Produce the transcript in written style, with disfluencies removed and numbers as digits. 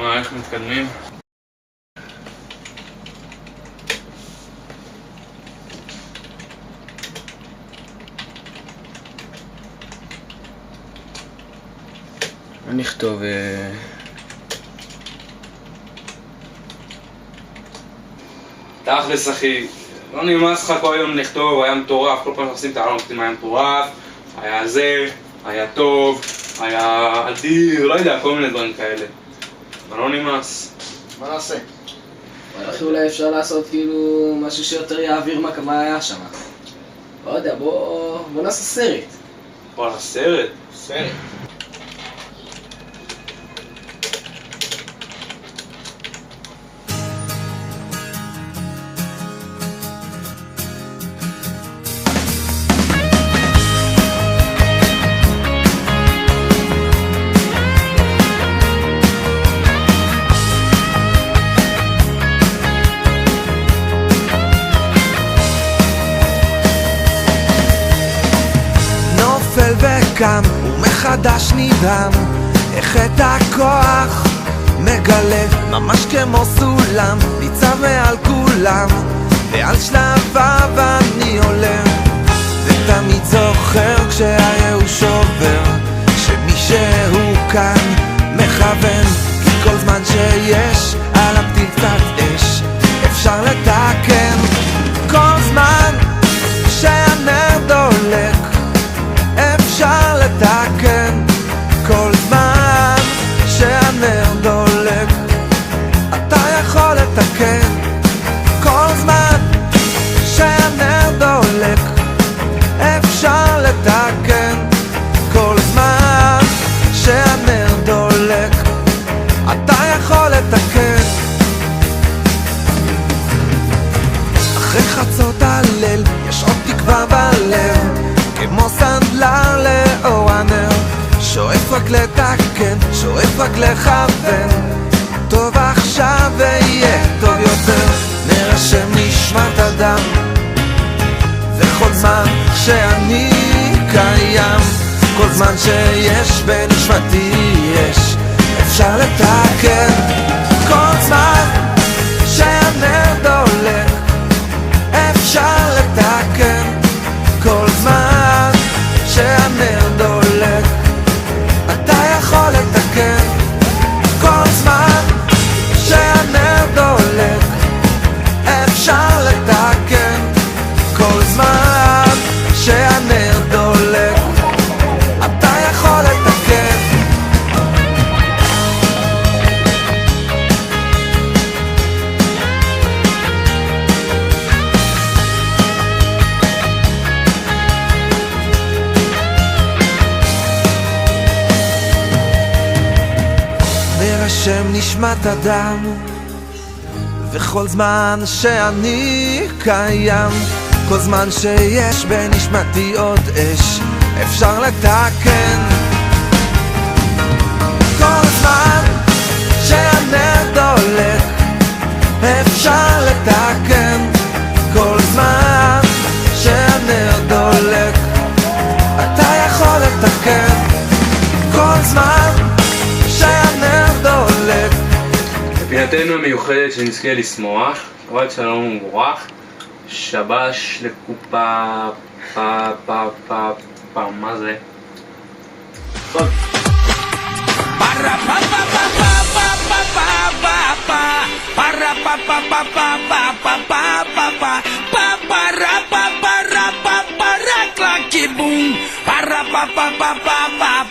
מה, איך מתקדמים? מה נכתוב? תכלס אחי, לא נמאס לך כל היום לכתוב, היה מטורף, כל פעם שעושים את העולם כתיב היה מטורף, היה זה, היה טוב, היה אדיר, לא יודע, כל מיני דברים כאלה. אבל לא נמאס. מה נעשה? אחי, אולי אפשר לעשות כאילו משהו שיותר יעביר מה היה שם. לא יודע, בוא נעשה סרט. וואלה, סרט? סרט. וקם ומחדש נדהם, איך את הכוח מגלה ממש כמו סולם, ניצב מעל כולם ועל שלביו אני עולה, ותמיד זוכר כשהייאוש שובר שמי שהוא כאן מכוון, כי כל זמן שיש עליו קצת אש אפשר לתקן, כל זמן שהנר דולק אפשר לתקן, כל זמן שהנר דולק אתה יכול לתקן, כל זמן שהנר דולק אפשר לתקן, כל זמן שהנר דולק אתה יכול לתקן. אחרי חצות הליל יש עוד תקווה בלב, כמו סנדלר לאור הנר, שואף רק לתקן, שואף רק לכוון, טוב עכשיו ויהיה טוב יותר, נרשם נשמת אדם, וכל זמן שאני קיים, כל זמן שיש בנשמתי יש, אפשר לתקן, כל זמן שהנר דולק אפשר לתקן, כל זמן שהנר דולק אתה יכול לתקן, כל זמן שהנר דולק אפשר לתקן, כל זמן שהנר דולק אתה יכול לתקן. שם נשמת אדם, וכל זמן שאני קיים, כל זמן שיש בנשמתי עוד אש אפשר לתקן, כל זמן שהנר דולק אפשר לתקן, כל זמן שהנר דולק אתה יכול לתקן, כל זמן שהנר דולק. בפינתנו המיוחדת שנזכה לשמוח, קבלת שלום ומבורך, שבש לקופה מה זה? Para